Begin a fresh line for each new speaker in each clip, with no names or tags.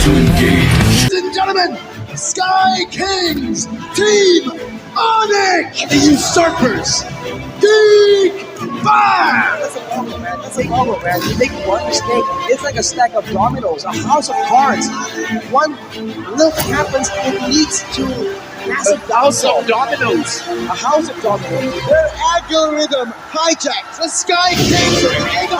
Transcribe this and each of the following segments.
to engage.
Ladies and gentlemen, Sky Kings, Team Onic, the Usurpers, GEEK.
That's a problem, man. That's a problem, man. You make one mistake, it's like a stack of dominoes, a house of cards. One little thing happens, it leads to massive
House
downfall.
of Dominoes.
A house of dominoes.
Their algorithm hijacks the Sky Kings from the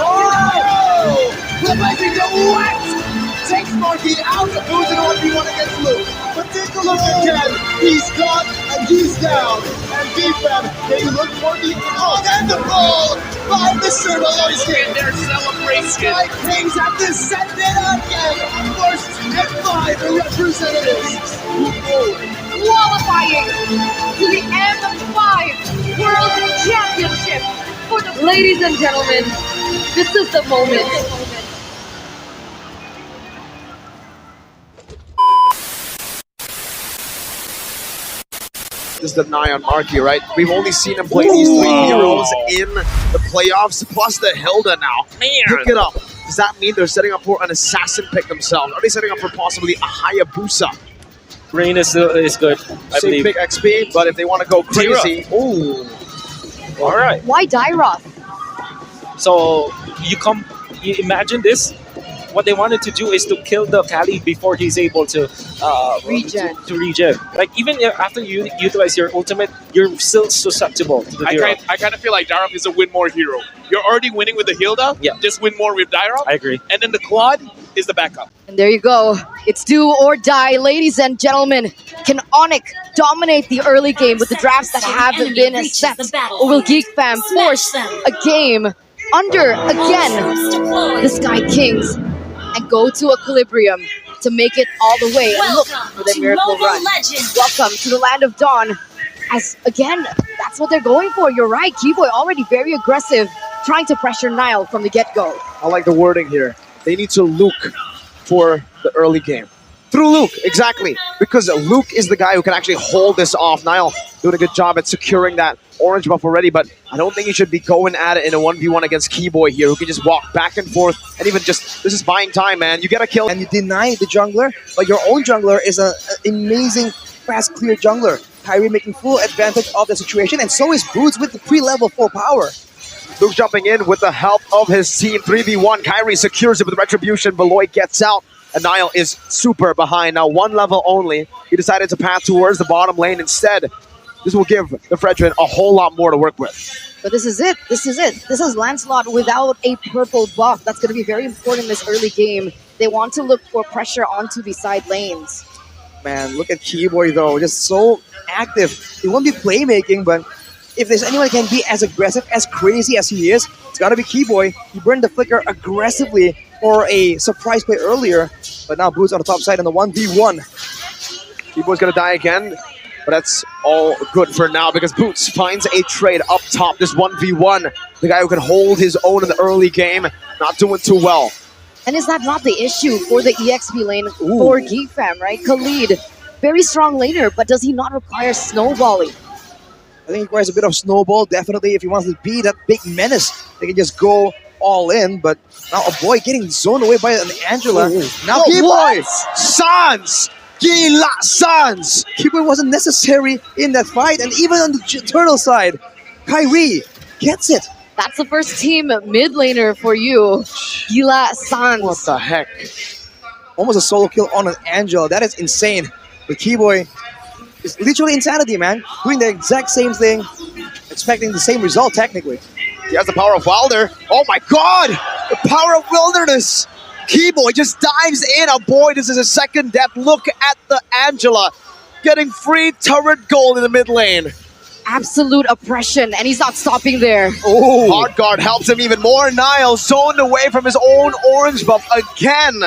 replacing the what? Takes Marky out of who's in 1v1 against Luke. But take a look at Ken. He's gone and he's down. And defense, they look for the on and the ball by Mr. Malloyski. And their celebration. Sky Kings have descended again. First and 5 representatives.
Qualifying to the M5 World Championship for the ladies and gentlemen. This is the moment.
This is the Nye on Marky, right? We've only seen him play these three heroes in the playoffs, plus the Hilda now. Pick it up. Does that mean they're setting up for an assassin pick themselves? Are they setting up for possibly a Hayabusa?
Rain is good, I
Same
believe.
pick XP, but if they want to go crazy, ooh.
All right.
Why Dairoth?
So you imagine this. What they wanted to do is to kill the Kali before he's able to
Regen.
To regen. Like even after you utilize your ultimate, you're still susceptible to the hero.
I kind of feel like Dairoth is a win more hero. You're already winning with the Hilda.
Yeah.
Just win more with Dairoth.
I agree.
And then the Quad is the backup.
And there you go. It's do or die, ladies and gentlemen. Can Onic dominate the early game with the drafts that haven't been set? Or will GEEK Fam force a game under, again, the Sky Kings and go to Equilibrium to make it all the way and look for their miracle run? Welcome to the Land of Dawn. As, again, that's what they're going for. You're right. Keyboy already very aggressive, trying to pressure Nile from the get-go.
I like the wording here. They need to Luke for the early game. Through Luke, exactly. Because Luke is the guy who can actually hold this off. Nile doing a good job at securing that orange buff already, but I don't think he should be going at it in a 1v1 against Keyboy here, who can just walk back and forth and even just, this is buying time, man. You get a kill.
And you deny the jungler, but your own jungler is an amazing, fast, clear jungler. Kairi making full advantage of the situation, and so is Boots with the pre-level 4 power.
Luke jumping in with the help of his team. 3v1, Kairi secures it with Retribution. Beloy gets out, and Nile is super behind. Now 1 level only. He decided to path towards the bottom lane instead. This will give the Fredrin a whole lot more to work with.
But this is it. This is it. This is Lancelot without a purple buff. That's going to be very important in this early game. They want to look for pressure onto the side lanes.
Man, look at Keyboy though, just so active. He won't be playmaking, but if there's anyone that can be as aggressive, as crazy as he is, it's gotta be Keyboy. He burned the flicker aggressively for a surprise play earlier, but now Boots on the top side in the 1v1.
Keyboy's gonna die again, but that's all good for now because Boots finds a trade up top. This 1v1, the guy who can hold his own in the early game, not doing too well.
And is that not the issue for the EXP lane for GEEK Fam, right? Khalid, very strong laner, but does he not require snowballing?
I think he requires a bit of snowball, definitely, if he wants to be that big menace. They can just go all in, but now a boy getting zoned away by an Angela. Now Keyboy!
Sans! Gila Sans!
Keyboy wasn't necessary in that fight, and even on the turtle side, Kairi gets it.
That's the first team mid laner for you, Gila Sans.
What the heck?
Almost a solo kill on an Angel. That is insane. But Keyboy is literally insanity, man. Doing the exact same thing, expecting the same result, technically.
He has the power of Wilder. Oh my god! The power of wilderness! Keyboy just dives in. Oh boy, this is a second death. Look at the Angela getting free turret gold in the mid lane.
Absolute oppression, and he's not stopping there.
Oh, hard guard helps him even more. Nile zoned away from his own orange buff again.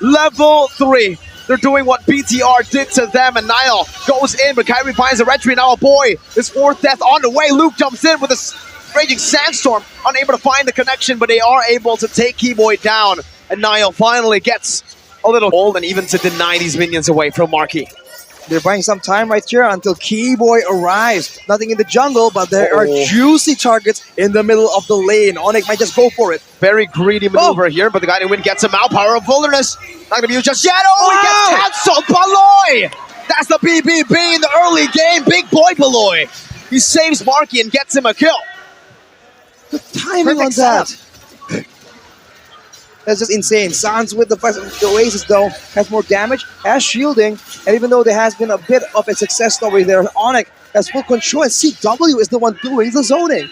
Level 3. They're doing what BTR did to them, and Nile goes in, but Kairi finds a retreat. Now, boy, his 4th death on the way. Luke jumps in with a raging sandstorm, unable to find the connection, but they are able to take Keyboy down, and Nile finally gets a little old and even to deny these minions away from Marky.
They're buying some time right here until Keyboy arrives. Nothing in the jungle, but there are juicy targets in the middle of the lane. Onic might just go for it.
Very greedy maneuver here, but the guy in win gets him out. Power of wilderness. Not gonna be used just yet. Oh, he gets cancelled. Baloy! That's the BBB in the early game. Big boy Baloy. He saves Marky and gets him a kill.
The timing on that. That's just insane. Sans with the Oasis though has more damage, has shielding, and even though there has been a bit of a success story there, Onic has full control, and CW is the one doing the zoning.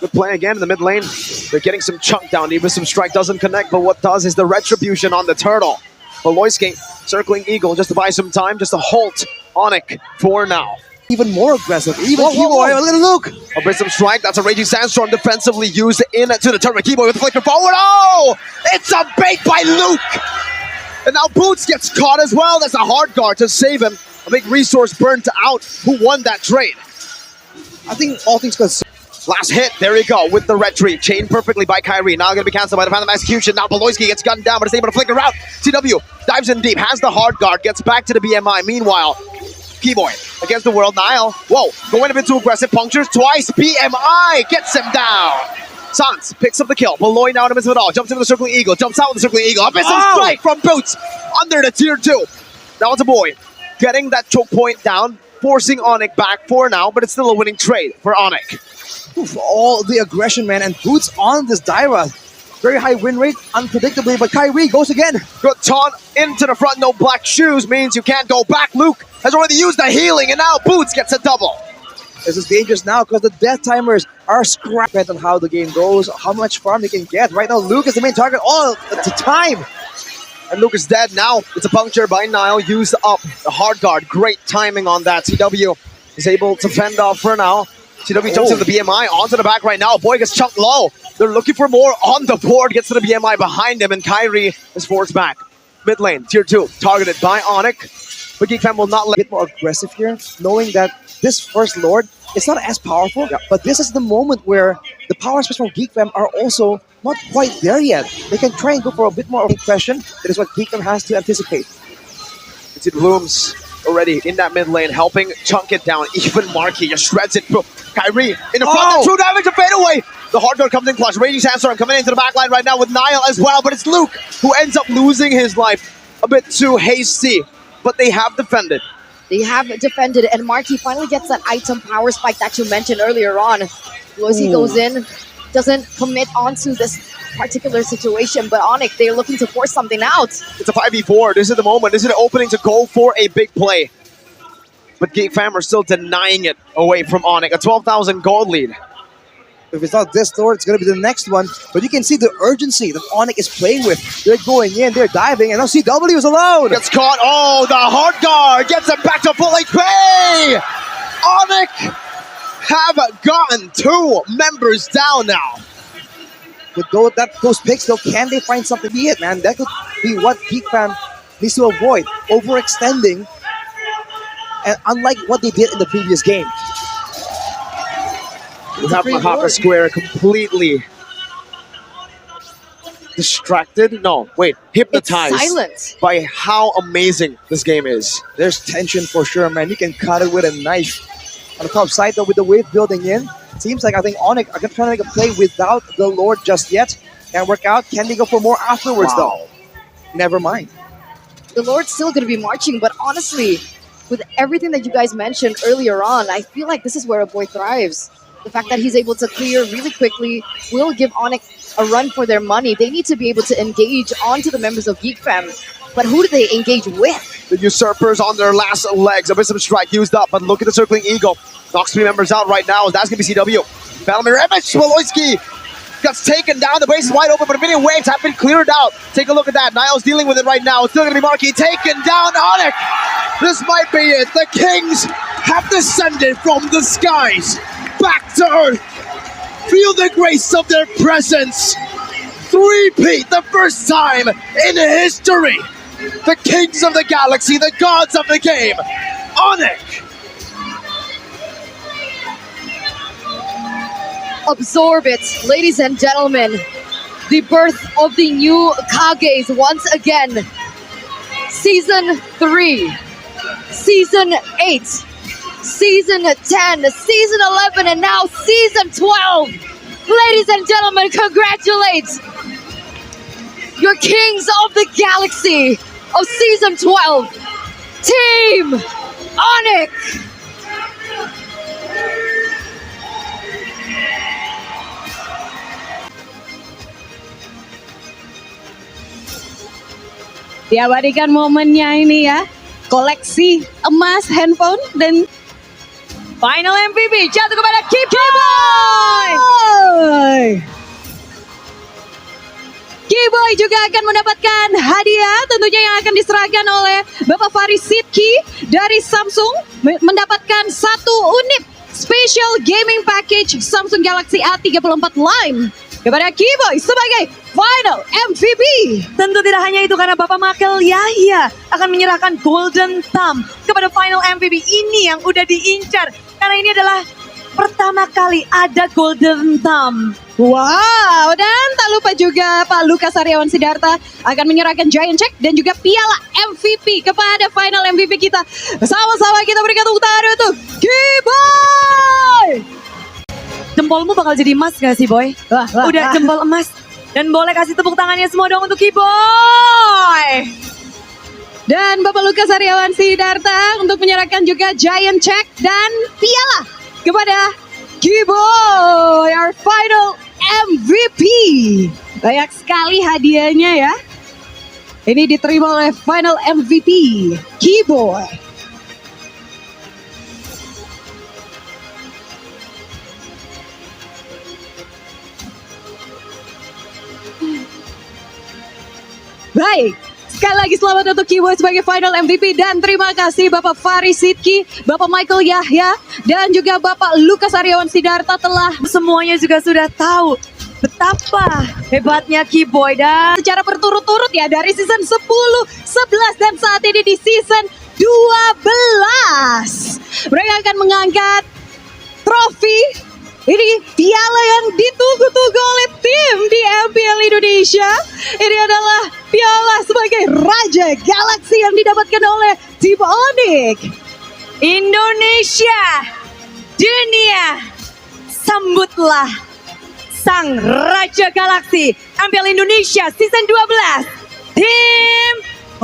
Good play again in the mid lane. They're getting some chunk down. Even some strike doesn't connect, but what does is the retribution on the turtle. Baloyski circling Eagle just to buy some time, just to halt Onic for now.
Even more aggressive. Even Keyboy, look at Luke.
A Brism strike. That's a Raging Sandstorm defensively used into the turret. Keyboy with the flicker forward. Oh! It's a bait by Luke! And now Boots gets caught as well. That's a hard guard to save him. A big resource burnt out. Who won that trade?
I think all things considered.
Last hit, there you go, with the retrieve. Chained perfectly by Kairi. Now going to be cancelled by the Phantom Execution. Now Baloyski gets gunned down, but is able to flicker out. CW dives in deep, has the hard guard, gets back to the BMI. Meanwhile, Keyboy against the world. Nile, whoa, going a bit too aggressive. Punctures twice. BMI gets him down. Sans picks up the kill. Baloy now in the midst of it all. Jumps into the Circling Eagle. Jumps out with the Circling Eagle. A missile strike from Boots under the tier 2. Now it's a boy getting that choke point down, forcing Onic back for now, but it's still a winning trade for Onic.
Oof, all the aggression, man, and Boots on this Dyra. Very high win rate, unpredictably, but Kairi goes again.
Good taunt into the front, no black shoes means you can't go back. Luke has already used the healing, and now Boots gets a double.
This is dangerous now because the death timers are scrapped on how the game goes, how much farm they can get. Right now, Luke is the main target all the time.
And Luke is dead now. It's a puncture by Nile, used up the hard guard. Great timing on that. CW is able to fend off for now. CW jumps into the BMI, onto the back right now. Boy gets chunked low. They're looking for more on the board. Gets to the BMI behind him, and Kairi is forced back. Mid lane, tier 2, targeted by Onic. But GEEK Fam will not let
A bit more aggressive here, knowing that this first Lord is not as powerful, but this is the moment where the power spikes from GEEK Fam are also not quite there yet. They can try and go for a bit more of impression. That is what GEEK Fam has to anticipate.
It's in Blooms already in that mid lane, helping chunk it down. Even Marky just shreds it. Kairi in the front, true damage to fade away. The hard guard comes in clutch. Raging Sandstorm coming into the back line right now with Nile as well, but it's Luke who ends up losing his life a bit too hasty. But they have defended.
They have defended, and Marky finally gets that item power spike that you mentioned earlier on. Loisy goes in, doesn't commit onto this particular situation, but Onic, they're looking to force something out.
It's a 5v4. This is the moment. This is the opening to go for a big play. But GEEK Fam are still denying it away from Onic. A 12,000 gold lead.
If it's not this Lord, it's going to be the next one. But you can see the urgency that Onic is playing with. They're going in, they're diving, and now CW is alone.
Gets caught. Oh, the hard guard gets him back to full HP. Onic have gotten 2 members down now.
With those picks, though, can they find something to be it, man? That could be what GEEK Fam needs to avoid. Overextending, and unlike what they did in the previous game.
We have Mahaka Square completely distracted. No, wait, hypnotized.
It's silent
by how amazing this game is.
There's tension for sure, man. You can cut it with a knife. On the top side, though, with the wave building in, seems like I think Onic are trying to make a play without the Lord just yet. Can't work out. Can they go for more afterwards, though? Never mind.
The Lord's still going to be marching, but honestly, with everything that you guys mentioned earlier on, I feel like this is where a boy thrives. The fact that he's able to clear really quickly will give Onic a run for their money. They need to be able to engage onto the members of GEEK Fam. But who do they engage with?
The Usurpers on their last legs. A Wisdom Strike used up, but look at the Circling Eagle. Knocks 3 members out right now. That's going to be CW. Valamir image. Woloyski gets taken down. The base is wide open, but many waves have been cleared out. Take a look at that. Niall's dealing with it right now. It's still going to be Marky taken down. Onic. This might be it. The Kings have descended from the skies back to earth. Feel the grace of their presence. Three-peat, the first time in history. The Kings of the Galaxy, the gods of the game. Onic.
Absorb it, ladies and gentlemen. The birth of the new Kages once again. Season 3, Season 8, Season 10, Season 11, and now Season 12. Ladies and gentlemen, congratulate your kings of the galaxy of season 12, Team Onic.
Diabadikan momennya ini ya. Koleksi emas, handphone, dan final MVP jatuh kepada Kiboy. Kiboy juga akan mendapatkan hadiah tentunya yang akan diserahkan oleh Bapak Faris Sidki dari Samsung, mendapatkan 1 unit special gaming package Samsung Galaxy A34 Line kepada Kiboy sebagai final MVP.
Tentu tidak hanya itu, karena Bapak Makel Yahya akan menyerahkan Golden Thumb kepada final MVP ini yang udah diincar. Karena ini adalah pertama kali ada Golden Thumb.
Wow, dan tak lupa juga Pak Lukas Aryawan Sidarta akan menyerahkan Giant Check dan juga piala MVP kepada final MVP kita. Sama-sama kita berikan tepuk tangan untuk Kiboy.
Jempolmu bakal jadi emas gak sih, Boy? Udah jempol emas. Dan boleh kasih tepuk tangannya semua dong untuk Kiboy.
Dan Bapak Lukas Aryawan Sidarta untuk menyerahkan juga Giant Check dan piala kepada Kiboy, our final MVP. Banyak sekali hadiahnya ya. Ini diterima oleh final MVP Kiboy. Baik, sekali lagi selamat untuk Kiboy sebagai final MVP dan terima kasih Bapak Faris Sidki, Bapak Michael Yahya, dan juga Bapak Lukas Aryawan Sidarta telah
Semuanya juga sudah tahu betapa hebatnya Kiboy, dan
secara berturut-turut ya dari season 10, 11, dan saat ini di season 12. Mereka akan mengangkat trofi. Ini piala yang ditunggu-tunggu oleh tim di MPL Indonesia. Ini adalah piala sebagai Raja Galaksi yang didapatkan oleh tim Onic.
Indonesia, dunia, sambutlah sang Raja Galaksi MPL Indonesia season 12, tim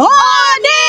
Onic.